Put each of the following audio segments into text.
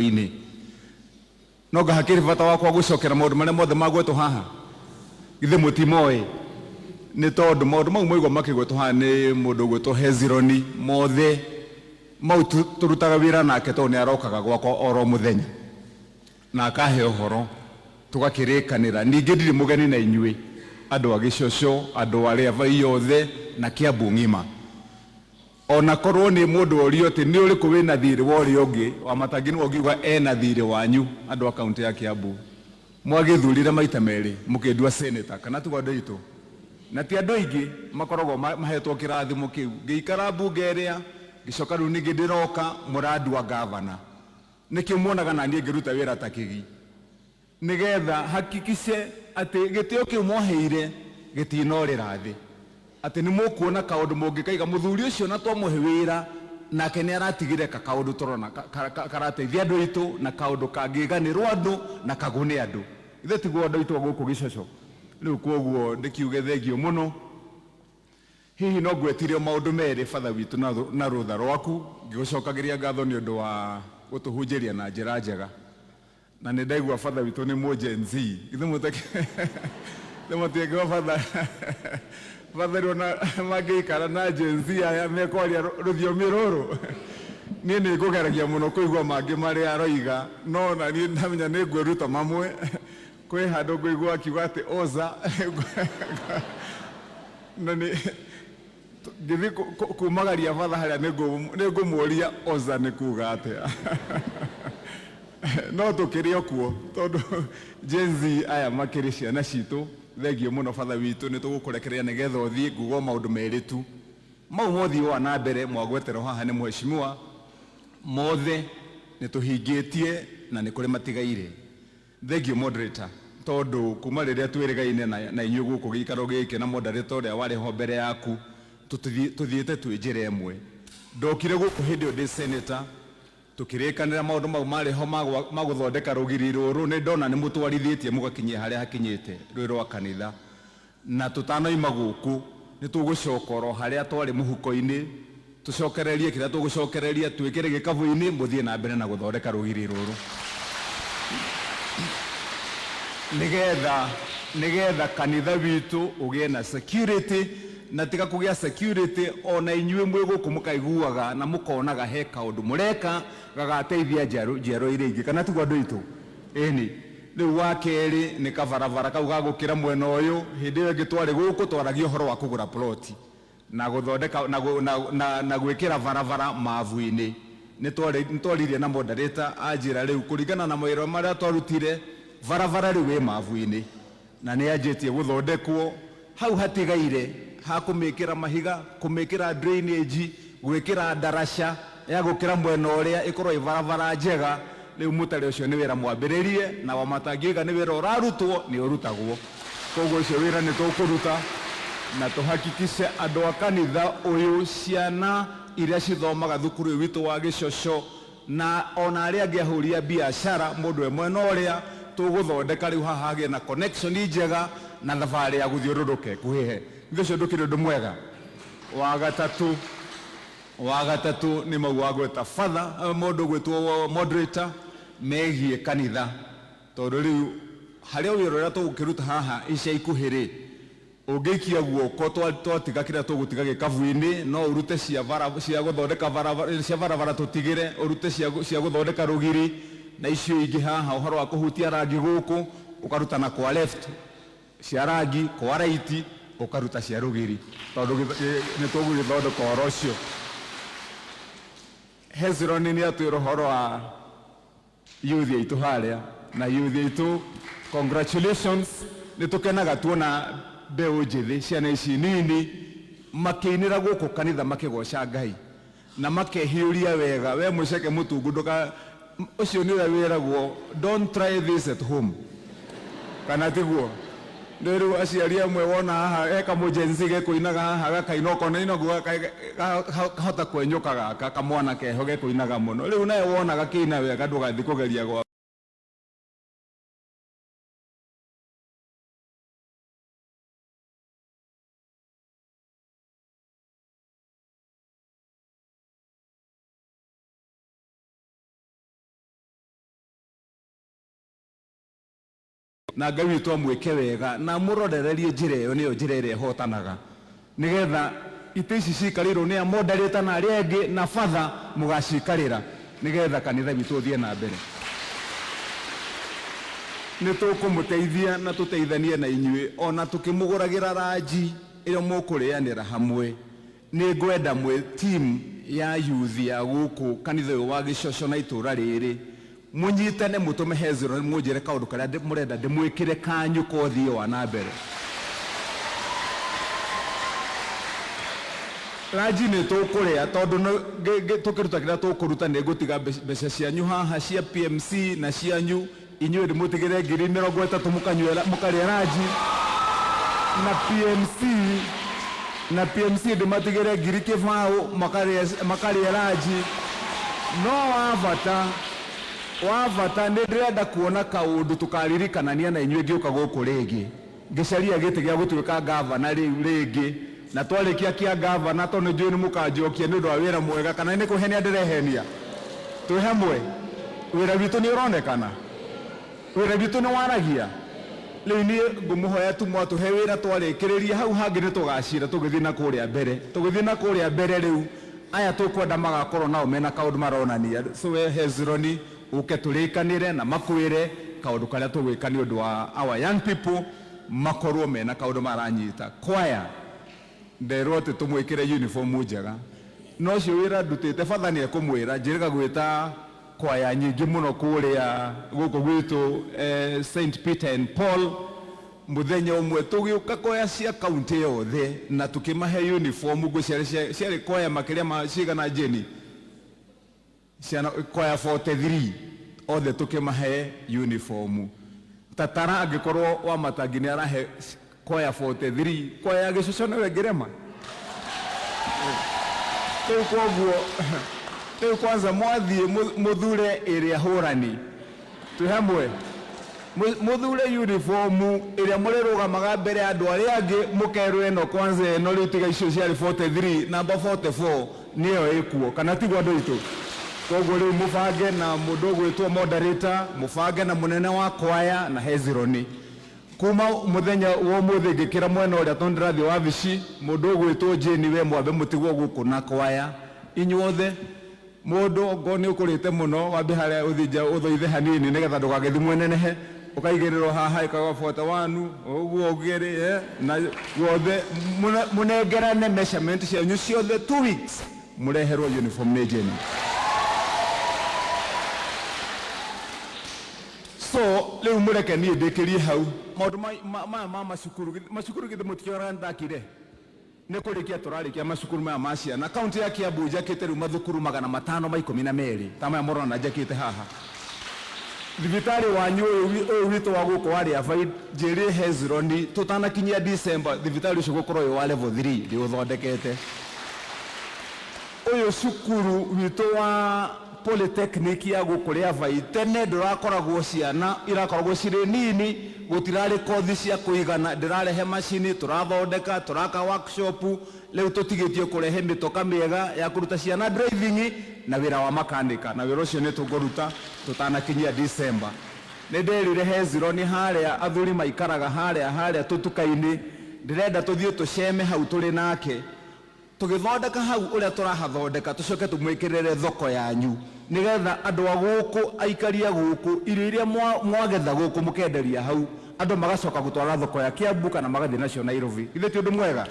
ini no gahakiri bata wakwa gucokera maundu maria mothe magwetwo haha githe mutimoe ni tondu maundu mau moigwo makigwetwo haha ni mundu gwetwo Hezironi mothe mau turutaga wira nake tondu ni arokaga gwakwa oro muthenya na akahe uhoro tugakirikanira ningi ndiri mugeni na inyui andu a Gicocoo andu aria vai yothe na Kiambu ng'ima ona korwo ni mundu orio ati ni uriku wina thiri wa urio ungi Wamatangi niwe ngiuga ena thiri wanyu andu a kaunti ya Kiambu mwagithurire maita meri mukindua senator kana tugo andu itu na ti andu aingi makoragwo mahetwo kirathimo kiu ngiikara bunge ria gicoka riu ningi ndiroka muradua governor nikio muonaga na nie ngiruta wira ta kigi nigetha hakikishe ati gitio kiu mwaheire gitinora thi ati ni mukuona kaundu mungikaiga muthuri ucio na twamuhe wira nake ni aratigire kaundu torona karateithia andu itu na kaundu kangiganirwo andu na kagune andu ithe tiguo andu itu guku Gicocoo riu koguo ndikiuge thengio muno hihi no ngwetirie maundu meri fatha witu na rutha rwaku ngigucokagiria ngatho ni undu wa gutuhunjiria na njira njega na ni ndaigua fatha witu ni mu Gen Z ithe mutake mutiegwa fatha Father na magikara na Gen Z aya mekwaria ruthiomi ruru nie ni ngugeragia muno kuigua mangi mari aroiga no na ni ndamenya ni ngweruta mamwe kwi handu nguigua akiuga ati oza na ni ngithi kumagaria fatha haria ni ngumuria oza ni kuga atia no tukirio kuo tondu Gen Z aya makiri ciana citu thengio muno fatha witu ni tugukurekereria nigetha uthii ngugo maundu meritu mau mothi wa Nambere mwagwetero haha ni mheshimiwa mothe ni tuhingitie na ni kuri matigaire thengio moderator tondu kuma riria twirigaine na inyu guku gikaro giki na moderator uria wari ho mbere yaku tuthiete twi njira imwe ndokire guku hindi ndi senator tukirikanira maundu mau mari ho maguthondeka rugiri ruru ni ndona ni mutwarithitie mugakinyia haria hakinyite rwi rwa kanitha na tutanoima guku ni tugucoka ro haria twari muhuko-ini tucokererie kiria tugucokereria twikire gikabu-ini muthie na mbere na guthondeka rugiri ruru nigetha kanitha witu ugie na security na tiga kugia security ona inyue mwe guku mukaiguaga na mukonaga he kaundu mureka gagateithia njero iria ingi kana tugo andu itu eni riu wa keri ni kabarabara kau gagukira mwena uyu hindi iyo ngitwari guku twaragia uhoro wa kugura ploti na guthondeka na gwikira barabara mavu-ini ni twaririe na moderator ajira riu kuringana na mawira maria twarutire barabara riu wi mavu-ini na ni anjitie guthondekwo hau hatigaire hakumikira mahiga kumikira drainage gwikira darasha ya gukira mwena uria ikorwo ibarabara njega riu mutari ucio ni wira mwambiririe na Wamatangi ni wira urarutwo ni urutagwo koguo ucio wira ni tukuruta na tuhakikishe andu a kanitha uyu ciana iria cithomaga thukuru witu wa Gicocoo na ona aria angi ahuria biashara mundu e mwena uria tuguthondeka riu haha hagie na connection njega na thabari ya guthiururuke kuhihe ngicio ndukire ndu mwega wa gatatu ni mau wa gweta father mundu gwetwo moderator megie kanitha tondu riu haria wira uria tugukiruta haha ica ikuhiri ungikia guoko twatiga kiria tugutiga gikabu-ini no urute cia guthondeka barabara tutigire urute cia guthondeka rugiri na icio ingi haha uhoro wa kuhutia rangi guku ukaruta na kwa left cia rangi kwa right ukaruta cia rugiri tondu ni tugugithondeka uhoro ucio Hezironi ni atwira uhoro wa youth aitu haria na youth aitu congratulations ni tukenaga tuona mbeu njithi ciana ici nini makiinira guku kanitha makigoca Ngai na makehiuria wega we muceke mutungu nduka ucio ni wiragwo don't try this at home kana tiguo ndiru aciari amwe wona haha eka mujenzi gekuinaga haha gakainoko na inogu kahota kwenyuka gaka kamwana keho gekuinaga muno riu nae wona gakiina wega ndugathi kugeria gwa na Ngai witũ amwĩke wega na mũrorererie njĩra ĩyo nĩyo njĩra ĩrĩa ĩhotanaga nĩgetha itĩ ici cikarĩrwo nĩ amoderĩta na arĩa angĩ na batha mũgacikarĩra nĩgetha kanitha witũ ũthiĩ na mbere. Nĩ tũkũmũteithia na tũteithanie na inyuĩ ona tũkĩmũgũragĩra ranji ĩrĩa mũkũrĩanĩra hamwe. Nĩ ngwenda mwĩ team ya youth ya gũkũ kanitha ũyũ wa Gĩcoco na itũra rĩrĩ mũnyitane mũtũme hezero mũnjĩre kaũndũ karĩa mũrenda ndĩmwĩkĩre kanyu ka ũthii wa na mbere. Ranji nĩ tũkũrĩa tondũ tũkĩruta kĩrĩa tũkũruta nĩ ngũtiga mbeca cianyu haha cia PMC na cianyu inyuĩ ndĩmũtigĩre 30,000 mũkarĩa ranji na PMC ndĩmatigĩre 2,000 makarĩa ranji. No wabata nĩ ndĩrenda kuona kaũndũ tũkaririkanania na inyuĩ ngĩũka gũkũ rĩngĩ ngĩcaria gĩtĩ gĩa gũtuĩka gavana rĩu rĩngĩ na twarĩkia kĩa gavana tondũ njũĩ nĩ mũkanjokia nĩ ũndũ wa wĩra mwega kana nĩ kũhenia ndĩrehenia. Twĩ hamwe wĩra witũ nĩ ũronekana, wĩra witũ nĩ waragia. Rĩu niĩ ngũmũhoya tu mwatũhe wĩra twarĩkĩrĩria hau hangĩ nĩ tũgacira tũgĩthiĩ na kũrĩa mbere rĩu aya tũkwenda magakorwo nao mena kaũndũ maronania. So we Hezroni ũke tũrĩkanĩre na makwĩre kaũndũ karĩa tũgwĩka nĩ ũndũ wa our young people makorwo mena kaũndũ maranyita. Kwaya nderwo atĩ tũmwĩkĩre uniform njega no ũcio wĩra ndutĩte batha nĩ ekũmwĩra njĩrĩga gwĩta kwaya nyingĩ mũno kũrĩa gũkũ gwitũ St. Peter and Paul mũthenya ũmwe tũgĩũka kwaya cia kaunti yothe na tũkĩmahe uniform ciarĩ kwaya makĩria cigana Jeni ciana kwaya 43 othe tũkĩmahe uniform. Tatara angĩkorwo Wamatangi nĩ arahe kwaya 43 kwaya Gĩcoco nĩwe ngĩrema. Rĩu kwanza mwathiĩ mũthure ĩrĩa hũrani. Twĩ hamwe mũthure uniform ĩrĩa mũrĩrũgamaga mbere andũ arĩa angĩ mũkerwo ĩno kwanza ĩno rĩu tiga icio ciarĩ 43 namba 44 nĩyo ĩkuo kana tiguo andũ aitũ. Koguo rĩu mũbange na mũndũ ũgwĩtwo moderator mũbange na mũnene wa kwaya na Hezroni. Kuma mũthenya wa ũmũthĩ ngĩkĩra mwena ũrĩa tondũ ndĩrathiĩ wabici mũndũ ũgwĩtwo Jeni we mwambe mũtigwo gũkũ na kwaya inyuothe mũndũ ngo nĩ ũkũrĩte mũno wambe harĩa ũthĩnja ũthoithe hanini nĩgetha ndũgagĩthi mwenenehe ũkaigĩrĩrwo haha ĩkaga 41 ũguo ũgĩrĩ na guothe mũnengerane measurement cianyu ciothe 2 weeks mũreherwo uniform nĩ Jeni. So leo mũreke niĩ ndĩkĩrie hau maũndũ ma macukuru githĩ mũtikĩora ndakire nĩ kũrĩkia tũrarĩkia macukuru maya ma ciana. Kaunti ya Kiambu njakĩte rĩu mathukuru 512 ta maya mũrona njakĩte haha. Thibitarĩ wanyu ũyũ witũ wa gũkũ warĩ abai njĩrĩ Hezroni tũtanakinyia December thibitarĩ ũcio gũkorwo wĩ wa level 3 ndĩũthondekete. Ũyũ cukuru witũ wa polytechnic ya gũkũ abai tene ndũrakoragwo ciana irakoragwo cirĩ nini gũtirarĩ kothi cia kũigana ndĩrarehe macini tũrathondeka tũraka workshop rĩu tũtigĩtie kũrehe mĩtoka mĩega ya kũruta ciana driving na wĩra wa makanika na wĩra ũcio nĩ tũngũruta tũtanakinyia December. Nĩ nderire Hezroni harĩa athuri maikaraga harĩa tũtuka-inĩ ndĩrenda tũthiĩ tũceme hau tũrĩ nake tũgĩthondeka hau ũrĩa tũrahathondeka tũcoke tũmwĩkĩrĩre thoko yanyu nĩgetha andũ a gũkũ aikaria gũkũ irio iria mwagetha gũkũ mũkenderia hau andũ magacoka gũtwara thoko ya Kiambu kana magathiĩ nacio Nairobi. Ithe ti ũndũ mwega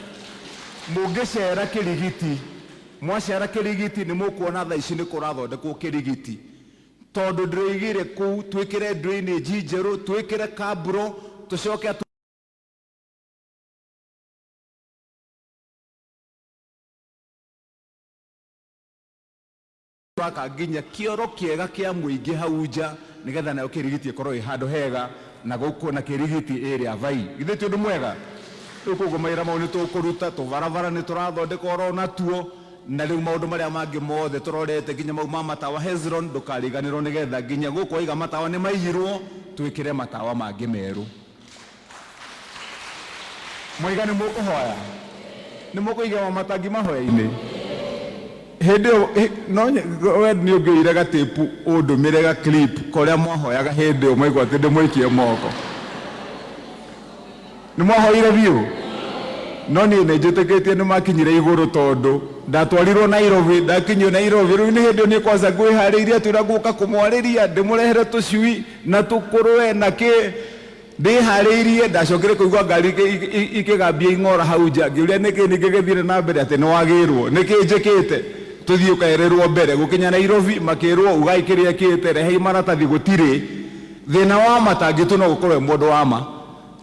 mũngĩcera Kĩrigiti mwacera Kĩrigiti nĩ mũkuona thaa ici nĩ kũrathondekwo Kĩrigiti tondũ ndĩroigire kũu twĩkĩre drainage njerũ twĩkĩre kaburo tũcoke nginya kĩoro kĩega kĩa mũingĩ hau nja nĩgetha nayo Kĩrigiti ĩkorwo ĩ handũ hega na gũkũ na Kĩrigiti ĩrĩa vai. Ithe ti ũndũ mwega rĩu koguo mawĩra mau nĩ tũkũruta tũbarabara nĩ tũrathondeka oro natuo na rĩu maũndũ marĩa mangĩ mothe tũrorete nginya mau ma matawa Hezron ndũkariganĩrwo nĩgetha nginya gũkũ waiga matawa nĩ maigirwo twĩkĩre matawa mangĩ merũ. Mwaiga nĩ mũkũhoya nĩ mũkũiga Wamatangi mahoya-inĩ hĩndĩ ĩyo no we nĩ ũngĩire gatĩpu ũndũmĩre ga clip kũrĩa mwahoyaga hĩndĩ ĩyo mwaigua atĩ ndĩmũikie moko ni mwahoire biu no ni njiteketie ni makinyire iguru tondu ndatwarirwo Nairobi ndakinyio Nairobi riu ni hindi ni kwanza ngwihariirie twira guka kumwariria ndimurehere tucui na tukurwe na ki ndihariirie ndacokire kuigua ngari ikigambia ing'ora hau nja ngiuria niki ningigithire na mbere ati ni wagirwo niki njikite tuthii ukaererwo mbere gukinya Nairobi makirwo ugaikiria kite rehe maratathi gutiri thina wa matangi tu no gukorwe mundu wa ma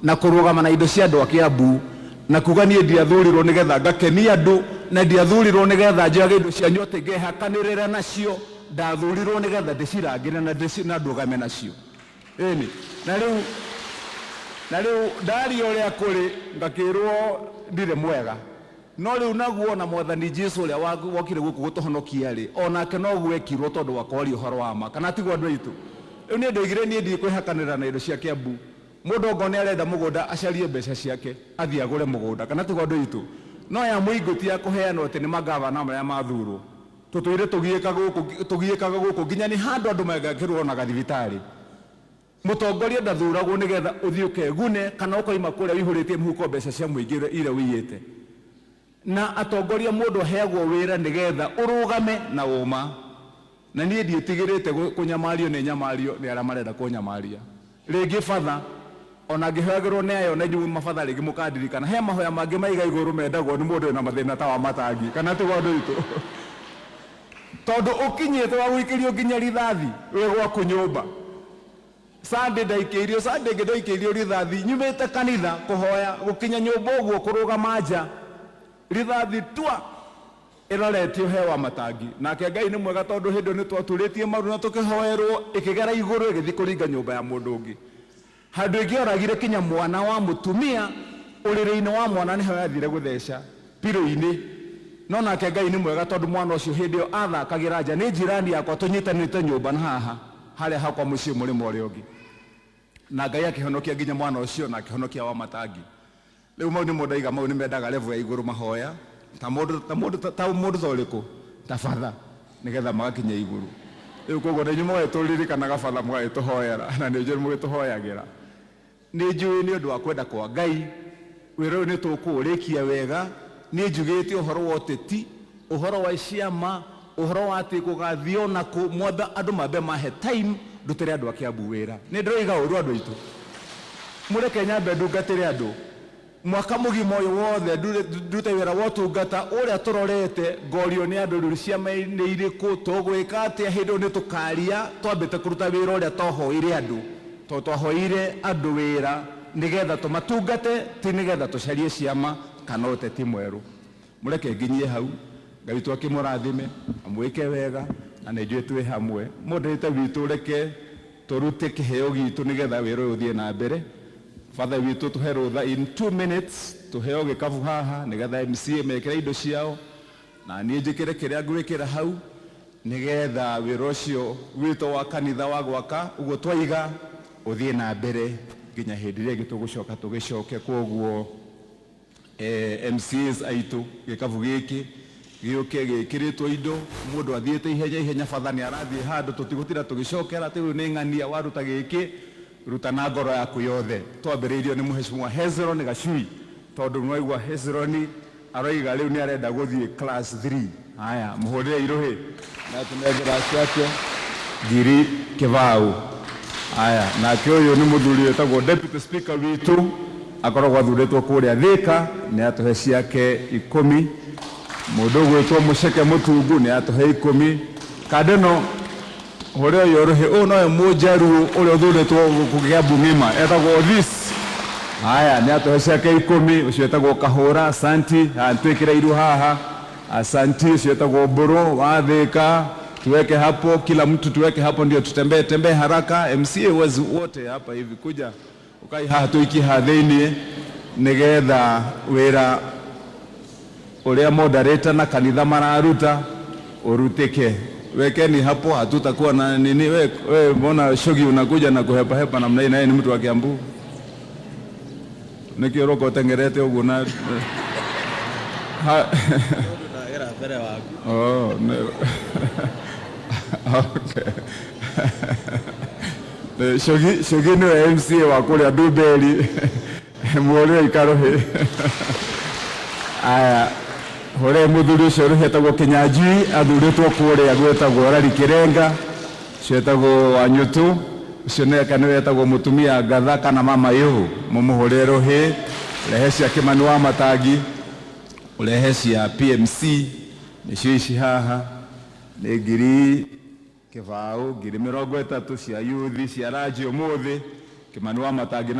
na kurugama na indo cia andu a Kiambu na kuga nie ndiathurirwo nigetha ngakenia andu na ndiathurirwo nigetha njage indo cia nyote ngehakanirira nacio ndathurirwo nigetha ndicirangire na ndugame nacio eni na riu ndari uria kuri ngakirwo ndire mwega no riu naguo na mwathani Jesu uria wokire guku gutuhonokia ri onake no gwekirwo tondu wakori uhoro wa ma kana tigwo andu aitu riu ni ndoigire nie ndi kwihakanira na indo cia Kiambu mundu ngone arenda mugunda acarie mbeca ciake athii agure mugunda kana tigwo andu aitu no ya muinguti ya kuheana ati ni magavana maria mathurwo tutwire tugiekaga guku nginya ni handu andu magakirwo na gathibitari mutongoria ndathuragwo nigetha uthiuke gune kana ukoima kuria wihuritie muhuko mbeca cia muingire ire wiyete na atongoria mundu aheagwo wira nigetha urugame na uma na nie ndietigirite kunyamario ni nyamario ni ara marenda kunyamaria ringi fatha ona ngihoyagirwo ni ayo na nyu mabatha ringi mukandirikana he mahoya mangi maiga iguru mendagwo ni mundu na mathina ta wa matangi kana tigwo andu itu tondu ukinyite wa guikirio nginya rithathi we gwaku nyumba Sunday ndaikirio rithathi nyumite kanitha kuhoya gukinya nyumba uguo kurugama nja rithathi twa iroretio he Wamatangi nake Ngai ni mwega tondu hindo ni twaturitie maru na tukihoerwo ikigera iguru igithi kuringa nyumba ya mundu ungi handu ingioragire kinya mwana wa mutumia urire-ini wa mwana niho yathire gutheca piro-ini no nake Ngai ni mwega tondu mwana ucio hindi yo athakagira nja ni jirani yakwa tunyitanite nyumba na haha haria hakwa mucii murimo uria ungi na Ngai akihonokia nginya mwana ucio na akihonokia Wamatangi riu mau ni mundaiga mau ni mendaga level ya iguru mahoya ta mundu thoriku ta fatha nigetha magakinya iguru riu koguo ni nyumo eturirikanaga fatha mwagituhoera na ni njuri mugituhoyagira ni njui ni undu wa kwenda kwa Ngai wira uyu ni tukurikia wega ni njugite uhoro wa uteti uhoro wa ciama uhoro wa ati kugathio na ku mwamba andu mambe mahe time ndutire andu a Kiambu wira ni ndiroiga uru andu aitu mureke nyambe ndungatire andu mwaka mugima uyu wothe ndute wira wa utungata uria turorete ngorio ni andu riu ciama-ini iriku tugwika atia hindu ni tukaria twambite kuruta wira uria twahoire andu twahoire andu wira nigetha tumatungate ti nigetha tucarie ciama kana uteti mweru mureke nginyie hau Ngai twakimurathime amwike wega na njui twi hamwe mundite witu reke turute kiheo gitu nigetha wira uyu uthie na mbere Father witu tuhe rutha in 2 minutes tuheo gikabu haha nigetha MCA mekira indo ciao na nie njikire kiria ngwikira hau nigetha wira ucio witu wa kanitha wa gwaka uguo twaiga uthie na mbere nginya hindi ria gitugucoka tugicoke koguo MCAs aitu gikabu giki giuke gikiritwo indo mundu athiete ihenya Father ni arathie handu tutigutira tugicokera tiu ni ng'ania waruta giki ruta na ngoro yaku yothe twambiriirio ni muheshimiwa Hezron Gachui tondu mwaigua Hezron aroiga riu ni arenda guthie class 3 haya muhurire iruhi na tunengera ciake ngiri kivau haya na kioyo ni muthuri wetagwo deputy speaker witu akoragwo athuritwo kuria Thika ni atuhe ciake 10 mundu gwitwo Muceke Mutungu ni atuhe 10 kadeno hore yorohe no mujaru ule uthuritwo kugiambu ngima etagwo this haya ni atuhe ciake 10 ucio etagwo Kahura asanti antwikira iru haha asanti ucio etagwo Mburu wa Thika tuweke hapo kila mtu tuweke hapo ndio tutembee haraka MCA wote hapa hivi kuja ukai haha tuiki hathini nigetha wira uria moderator na kanitha mararuta urutike wekeni hapo hatutakuwa na nini we mbona shogi unakuja na kuhepa namna hii na yeye ni mtu wa Kiambu nikioroko tengerete ugu na oh no okay shogi ni MCA wa kule Dubeli Mwore ikarohe. Aya hore muthuri ucio ruhetagwo Kinyanjui athuritwo kuria gwetagwo Rari Kirenga cietagwo Wanyutu ucio neka ni wetagwo mutumia Ngatha kana mama Yuhu mumuhure rohi rehe cia Kimani Wamatangi urehe cia PMC nicio ici haha ni ngiri kibao ngiri 30 cia yuthi cia ranji umuthi Kimani Wamatangi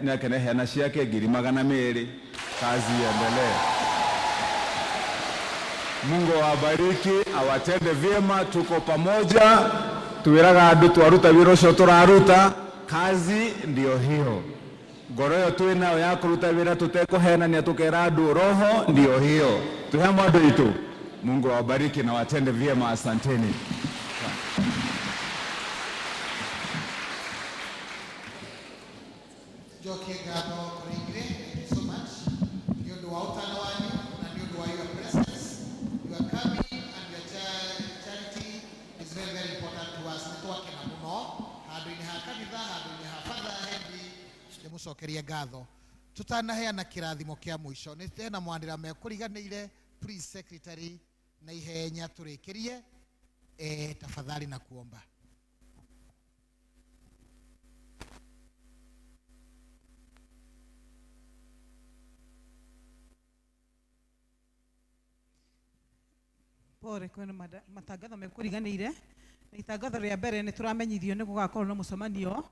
nake nehena ciake ngiri 200. Kazi iendelee. Mungu awabariki, awatende vyema, tuko pamoja. Tuwiraga andu twaruta wira ucio turaruta, kazi ndio hiyo. Ngoro yo twina ya kuruta wira tutekuhenania tukera andu roho ndio hiyo. Tuhe mwandu itu. Mungu awabariki na watende vyema, asanteni. Mucokeria ngatho tutanaheana kirathimo kia mwisho ni tena mwandira mekuriganiire please secretary na ihenya turikirie tafadhali na kuomba. Pore kwena matangatho mekuriganiire na itangatho ria mbere ni turamenyithio ni gugakorwo na mucemanio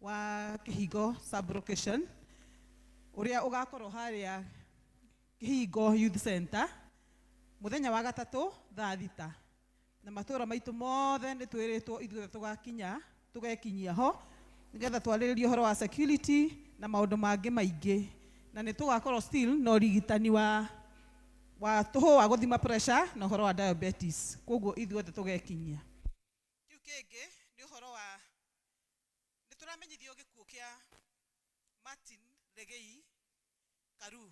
wa Kihingo sub-location uria ugakorwo haria Kihingo Youth Center muthenya wa gatatu thaa 6 na matura maitu mothe ni twiritwo ithuothe tugakinya tugekinyia ho nigetha twariririe horo wa security na maundu mangi maingi na ni tugakorwo still no rigitani wa toho wa guthima pressure na horo wa diabetes koguo ithuothe tugekinyia. Kiu kingi ni horo wa turamenyithio gikuo kia Martin Regei Karu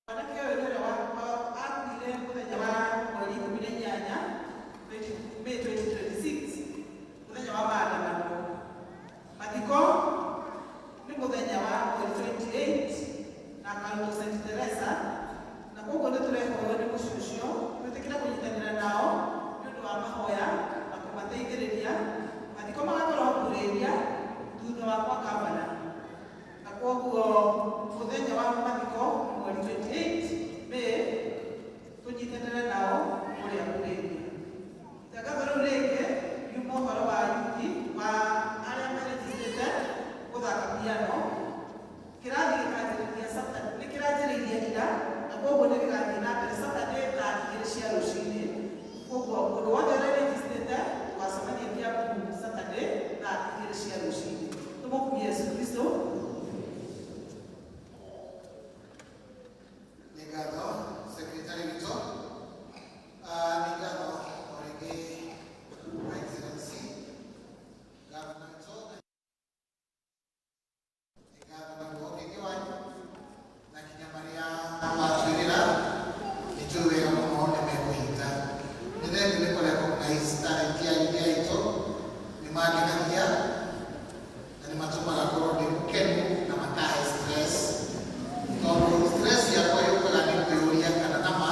wanake wewe wa akuire muthenya wa mweri 18 May 2026 muthenya wa maandamano mathiko ni muthenya wa mweri 28 na Karu St. Teresa na koguo ni turehoyo ni mucucio twitikira kunyitanira nao ni undu wa mahoya na kumateithĩrĩria mathiko magakorwo kureria thutha wa kwa gavana na koguo muthenya wa mathiko mweri 28 May tunyitanire nao uria kureria. Itangatho riu ringi ni mohoro wa yuthi wa aria merejistete guthaka piano kirathi gikajiriria Saturday ni kiranjiriria ira na koguo ni gigathii na mbere Saturday thaa 2 cia rucini koguo mundu wothe urerejistete twacemania Kiambu Saturday thaa 2 cia rucini. Tumukumie Yesu Kristo. Ngatho secretary wito ngatho orege excellency governor wito ngatho na wote wanyu na kinyamaria watwirira nituwe muone mekuhita nithenge ni kole recognize talent ya ito ni maandikagia na ni matuma la koroni mkenu na matahe stress no stress ya kwa yuko la ni kuyoria kana nama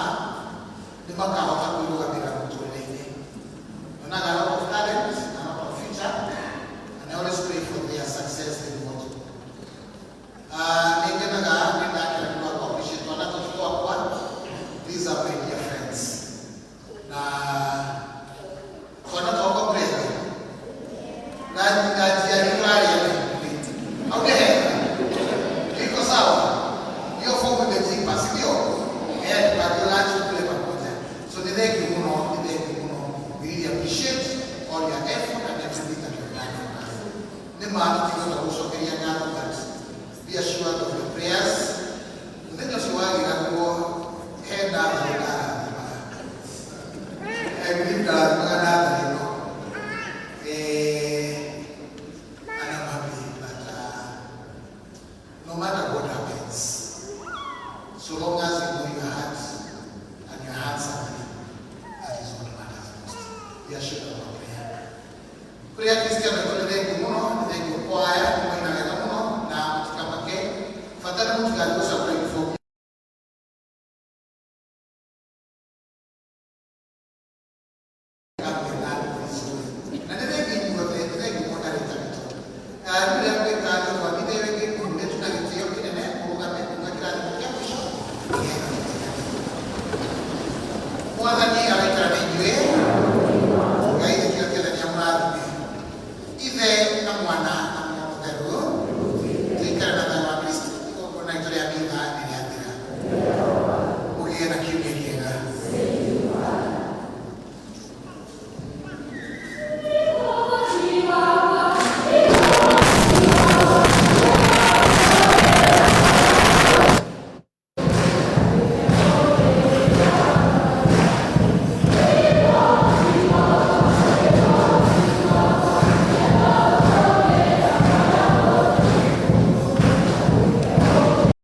ni makahota kuyoga mutulele na a lot of talent and a lot of future and I always pray for their success in what ningenaga nenda kwa appreciate wanatotoa kwa these are my dear friends na wanatoka mbele na ngazi ya klari au de iko sawa hiyo fomu imejipa sio badala kule pamoja so ni thank you muno we really appreciate all your effort and everything that you've done for us ni maana tunakushokeria ngano that be assured of your prayers ndio siwagi na kuo henda I believe that magana no and I'm happy that no matter what happens, so long as you know your heart and your hearts are clean, that is what matters most. We are sure of our prayer. Prayer Christian, thank you, Mono, thank you, choir, na mutigatå